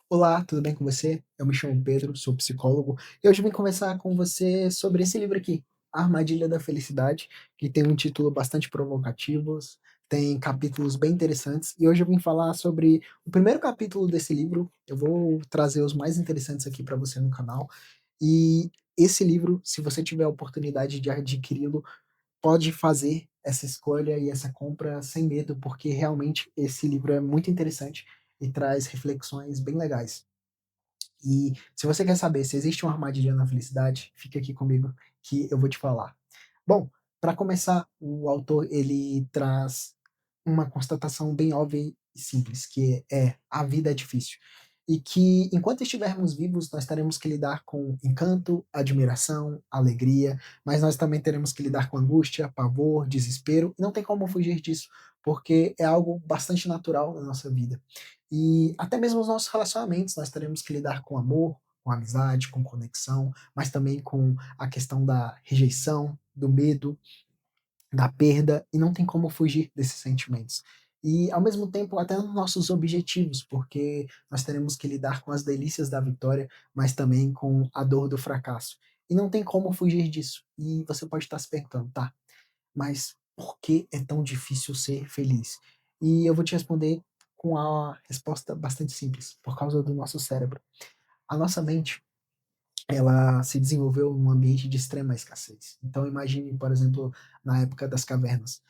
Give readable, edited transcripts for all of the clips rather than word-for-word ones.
Olá, tudo bem com você? Eu me chamo Pedro, sou psicólogo e hoje vim conversar com você sobre esse livro aqui, A Armadilha da Felicidade, que tem um título bastante provocativo, tem capítulos bem interessantes e hoje eu vim falar sobre o primeiro capítulo desse livro. Eu vou trazer os mais interessantes aqui para você no canal e esse livro, se você tiver a oportunidade de adquiri-lo, pode fazer essa escolha e essa compra sem medo, porque realmente esse livro é muito interessante e traz reflexões bem legais. E se você quer saber se existe uma armadilha na felicidade, fica aqui comigo que eu vou te falar. Bom, para começar, o autor ele traz uma constatação bem óbvia e simples, que é a vida é difícil. E que enquanto estivermos vivos, nós teremos que lidar com encanto, admiração, alegria, mas nós também teremos que lidar com angústia, pavor, desespero, e não tem como fugir disso, porque é algo bastante natural na nossa vida. E até mesmo os nossos relacionamentos, nós teremos que lidar com amor, com amizade, com conexão, mas também com a questão da rejeição, do medo, da perda, e não tem como fugir desses sentimentos. E ao mesmo tempo, até nos nossos objetivos, porque nós teremos que lidar com as delícias da vitória, mas também com a dor do fracasso. E não tem como fugir disso. E você pode estar se perguntando, tá, mas por que é tão difícil ser feliz? E eu vou te responder com a resposta bastante simples, por causa do nosso cérebro. A nossa mente, ela se desenvolveu num ambiente de extrema escassez. Então imagine, por exemplo, na época das cavernas.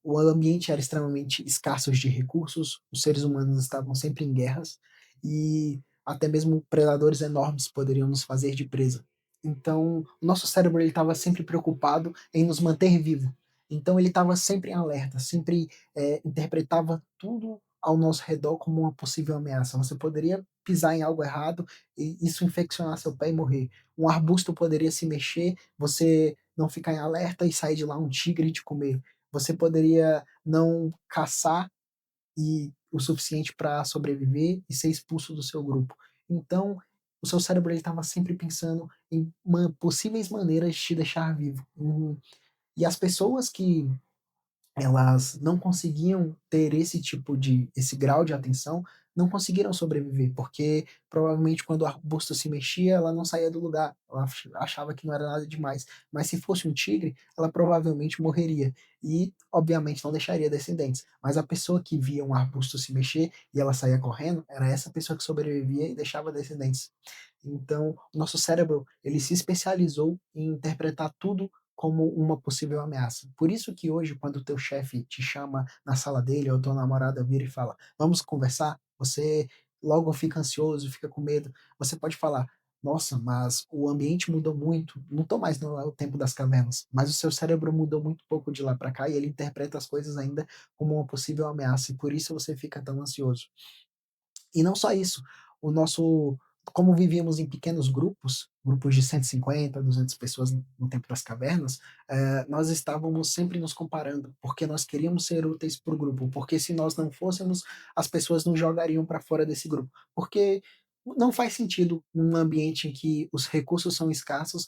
O ambiente era extremamente escasso de recursos, os seres humanos estavam sempre em guerras e até mesmo predadores enormes poderiam nos fazer de presa. Então, o nosso cérebro ele estava sempre preocupado em nos manter vivo. Então ele estava sempre em alerta, sempre interpretava tudo ao nosso redor como uma possível ameaça. Você poderia pisar em algo errado e isso infeccionar seu pé e morrer. Um arbusto poderia se mexer, você não ficar em alerta e sair de lá um tigre te comer. Você poderia não caçar e o suficiente para sobreviver e ser expulso do seu grupo. Então, o seu cérebro estava sempre pensando em possíveis maneiras de te deixar vivo. E as pessoas que elas não conseguiam ter esse grau de atenção, não conseguiram sobreviver, porque provavelmente quando o arbusto se mexia, ela não saía do lugar, ela achava que não era nada demais, mas se fosse um tigre, ela provavelmente morreria e obviamente não deixaria descendentes, mas a pessoa que via um arbusto se mexer e ela saía correndo, era essa pessoa que sobrevivia e deixava descendentes. Então, o nosso cérebro, ele se especializou em interpretar tudo como uma possível ameaça. Por isso que hoje, quando o teu chefe te chama na sala dele, ou tua namorada vira e fala: "Vamos conversar", você logo fica ansioso, fica com medo. Você pode falar: "Nossa, mas o ambiente mudou muito, não estou mais no tempo das cavernas", mas o seu cérebro mudou muito pouco de lá para cá e ele interpreta as coisas ainda como uma possível ameaça e por isso você fica tão ansioso. E não só isso, o nosso como vivíamos em pequenos grupos, grupos de 150, 200 pessoas no tempo das cavernas, nós estávamos sempre nos comparando, porque nós queríamos ser úteis para o grupo, porque se nós não fôssemos, as pessoas nos jogariam para fora desse grupo. Porque não faz sentido num ambiente em que os recursos são escassos,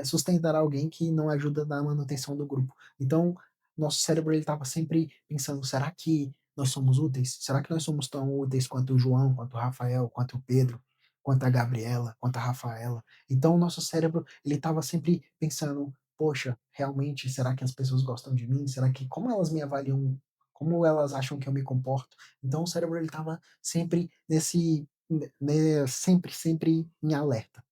sustentar alguém que não ajuda na manutenção do grupo. Então, nosso cérebro ele estava sempre pensando: "Será que nós somos úteis? Será que nós somos tão úteis quanto o João, quanto o Rafael, quanto o Pedro, quanto a Gabriela, quanto a Rafaela?" Então o nosso cérebro, ele estava sempre pensando: "Poxa, realmente, será que as pessoas gostam de mim? Será que como elas me avaliam? Como elas acham que eu me comporto?" Então o cérebro ele estava sempre sempre em alerta.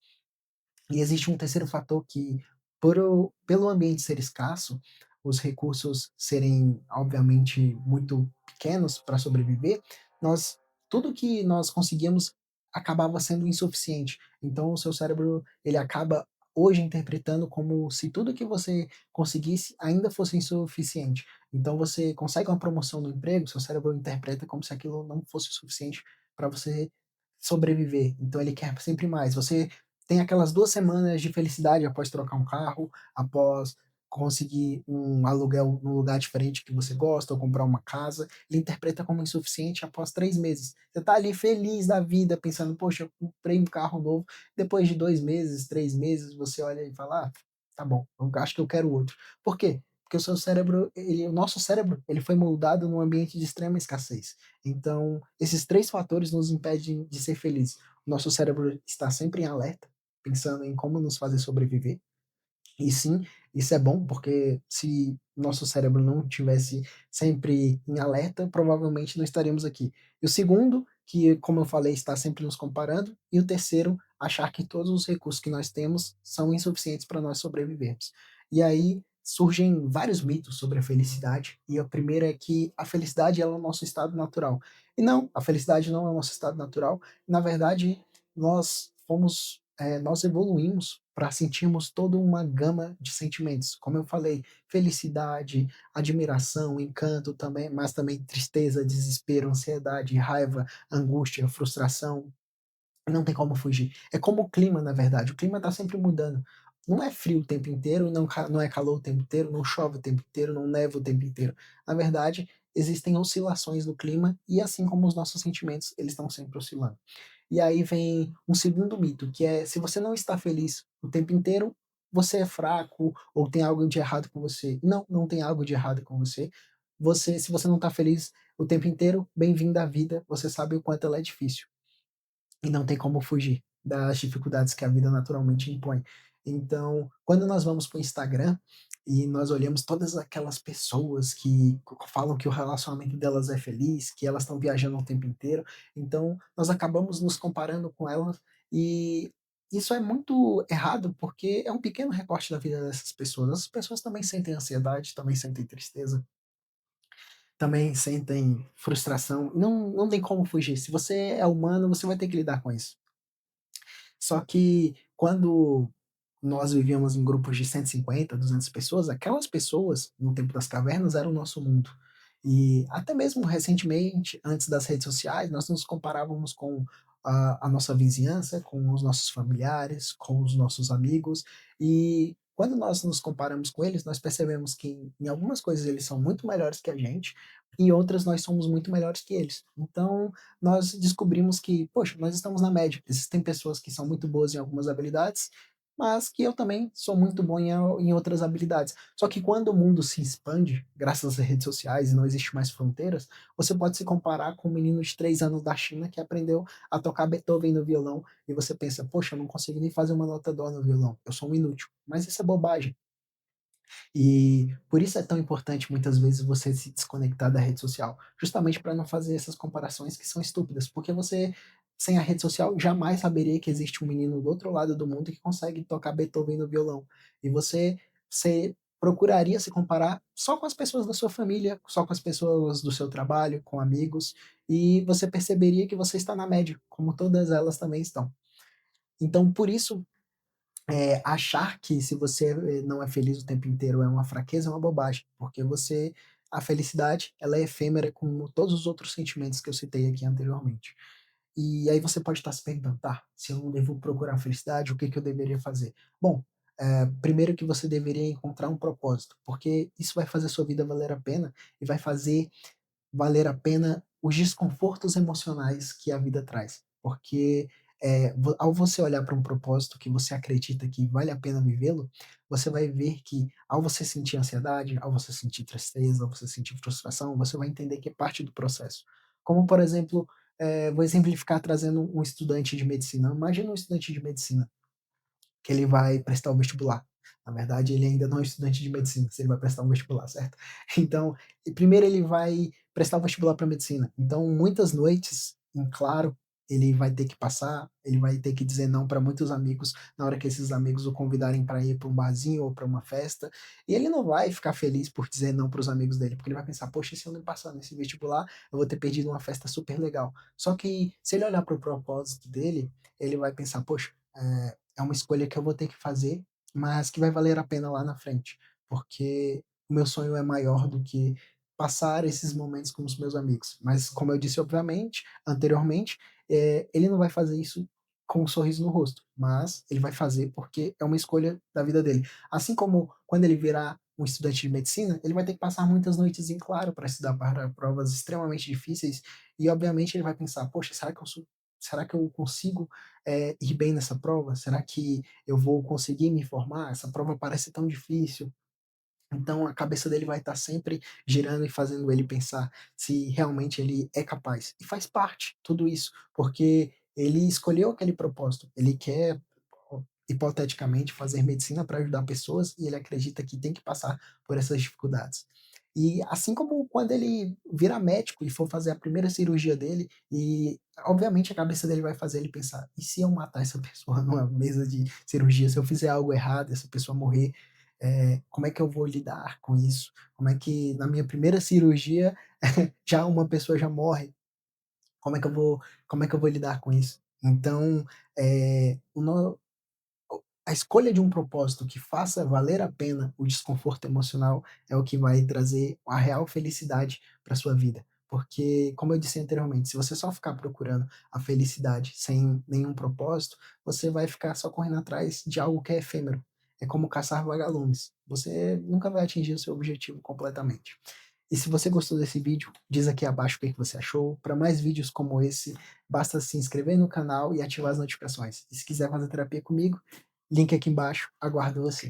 E existe um terceiro fator que, pelo ambiente ser escasso, os recursos serem, obviamente, muito pequenos para sobreviver, nós tudo que nós conseguíamos acabava sendo insuficiente. Então o seu cérebro, ele acaba hoje interpretando como se tudo que você conseguisse ainda fosse insuficiente. Então você consegue uma promoção no emprego, seu cérebro interpreta como se aquilo não fosse o suficiente para você sobreviver. Então ele quer sempre mais. Você tem aquelas 2 semanas de felicidade após trocar um carro, após conseguir um aluguel num lugar diferente que você gosta ou comprar uma casa, ele interpreta como insuficiente após 3 meses. Você tá ali feliz da vida pensando: "Poxa, eu comprei um carro novo", depois de 2 meses, 3 meses, você olha e fala: "Ah, tá bom, eu acho que eu quero outro". Por quê? Porque o nosso cérebro, ele foi moldado num ambiente de extrema escassez. Então, esses 3 fatores nos impedem de ser felizes. O nosso cérebro está sempre em alerta, pensando em como nos fazer sobreviver. E sim, isso é bom, porque se nosso cérebro não tivesse sempre em alerta, provavelmente não estaríamos aqui. E o segundo, que, como eu falei, está sempre nos comparando. E o terceiro, achar que todos os recursos que nós temos são insuficientes para nós sobrevivermos. E aí surgem vários mitos sobre a felicidade. E o primeiro é que a felicidade ela é o nosso estado natural. E não, a felicidade não é o nosso estado natural. Na verdade, nós evoluímos para sentirmos toda uma gama de sentimentos, como eu falei, felicidade, admiração, encanto também, mas também tristeza, desespero, ansiedade, raiva, angústia, frustração, não tem como fugir. É como o clima, na verdade, o clima está sempre mudando. Não é frio o tempo inteiro, não é calor o tempo inteiro, não chove o tempo inteiro, não neva o tempo inteiro. Na verdade, existem oscilações no clima e assim como os nossos sentimentos, eles estão sempre oscilando. E aí vem um segundo mito, que é se você não está feliz o tempo inteiro, você é fraco ou tem algo de errado com você. Não, não tem algo de errado com você. Se você não está feliz o tempo inteiro, bem-vindo à vida. Você sabe o quanto ela é difícil. E não tem como fugir das dificuldades que a vida naturalmente impõe. Então, quando nós vamos para o Instagram e nós olhamos todas aquelas pessoas que falam que o relacionamento delas é feliz, que elas estão viajando o tempo inteiro, então nós acabamos nos comparando com elas e isso é muito errado porque é um pequeno recorte da vida dessas pessoas. Essas pessoas também sentem ansiedade, também sentem tristeza, também sentem frustração. Não tem como fugir. Se você é humano, você vai ter que lidar com isso. Só que quando nós vivíamos em grupos de 150, 200 pessoas, aquelas pessoas, no tempo das cavernas, eram o nosso mundo. E até mesmo recentemente, antes das redes sociais, nós nos comparávamos com a nossa vizinhança, com os nossos familiares, com os nossos amigos. E quando nós nos comparamos com eles, nós percebemos que em algumas coisas eles são muito melhores que a gente, e em outras nós somos muito melhores que eles. Então, nós descobrimos que, poxa, nós estamos na média. Existem pessoas que são muito boas em algumas habilidades, mas que eu também sou muito bom em outras habilidades. Só que quando o mundo se expande, graças às redes sociais e não existe mais fronteiras, você pode se comparar com um menino de 3 anos da China que aprendeu a tocar Beethoven no violão e você pensa, poxa, eu não consigo nem fazer uma nota dó no violão, eu sou um inútil. Mas isso é bobagem. E por isso é tão importante muitas vezes você se desconectar da rede social, justamente para não fazer essas comparações que são estúpidas, porque você, sem a rede social, jamais saberia que existe um menino do outro lado do mundo que consegue tocar Beethoven no violão. E você procuraria se comparar só com as pessoas da sua família, só com as pessoas do seu trabalho, com amigos, e você perceberia que você está na média, como todas elas também estão. Então, por isso, achar que se você não é feliz o tempo inteiro é uma fraqueza, é uma bobagem, porque a felicidade, ela é efêmera como todos os outros sentimentos que eu citei aqui anteriormente. E aí você pode estar se perguntando, tá, se eu não devo procurar felicidade, o que que eu deveria fazer? Bom, primeiro que você deveria encontrar um propósito, porque isso vai fazer a sua vida valer a pena e vai fazer valer a pena os desconfortos emocionais que a vida traz. Porque ao você olhar para um propósito que você acredita que vale a pena vivê-lo, você vai ver que ao você sentir ansiedade, ao você sentir tristeza, ao você sentir frustração, você vai entender que é parte do processo. Como, por exemplo, vou exemplificar trazendo um estudante de medicina. Imagina um estudante de medicina que ele vai prestar o vestibular. Na verdade, ele ainda não é estudante de medicina, se ele vai prestar um vestibular, certo? Então, primeiro ele vai prestar o vestibular para medicina. Então, muitas noites, em claro, ele vai ter que passar, ele vai ter que dizer não para muitos amigos na hora que esses amigos o convidarem para ir para um barzinho ou para uma festa. E ele não vai ficar feliz por dizer não para os amigos dele, porque ele vai pensar, poxa, se eu não passar nesse vestibular, eu vou ter perdido uma festa super legal. Só que se ele olhar para o propósito dele, ele vai pensar, poxa, é uma escolha que eu vou ter que fazer, mas que vai valer a pena lá na frente, porque o meu sonho é maior do que passar esses momentos com os meus amigos. Mas, como eu disse, obviamente, anteriormente, ele não vai fazer isso com um sorriso no rosto, mas ele vai fazer porque é uma escolha da vida dele. Assim como quando ele virar um estudante de medicina, ele vai ter que passar muitas noites em claro para estudar para provas extremamente difíceis e, obviamente, ele vai pensar: poxa, será que eu consigo ir bem nessa prova? Será que eu vou conseguir me formar? Essa prova parece tão difícil. Então a cabeça dele vai estar sempre girando e fazendo ele pensar se realmente ele é capaz. E faz parte tudo isso, porque ele escolheu aquele propósito, ele quer, hipoteticamente, fazer medicina para ajudar pessoas e ele acredita que tem que passar por essas dificuldades. E assim como quando ele vira médico e for fazer a primeira cirurgia dele, e obviamente a cabeça dele vai fazer ele pensar: "E se eu matar essa pessoa numa mesa de cirurgia? Se eu fizer algo errado, essa pessoa morrer, como é que eu vou lidar com isso? Como é que na minha primeira cirurgia já uma pessoa já morre? Como é que eu vou lidar com isso?". Então, o no a escolha de um propósito que faça valer a pena o desconforto emocional é o que vai trazer a real felicidade para sua vida. Porque, como eu disse anteriormente, se você só ficar procurando a felicidade sem nenhum propósito, você vai ficar só correndo atrás de algo que é efêmero. É como caçar vagalumes. Você nunca vai atingir o seu objetivo completamente. E se você gostou desse vídeo, diz aqui abaixo o que você achou. Para mais vídeos como esse, basta se inscrever no canal e ativar as notificações. E se quiser fazer terapia comigo, link aqui embaixo, aguardo você.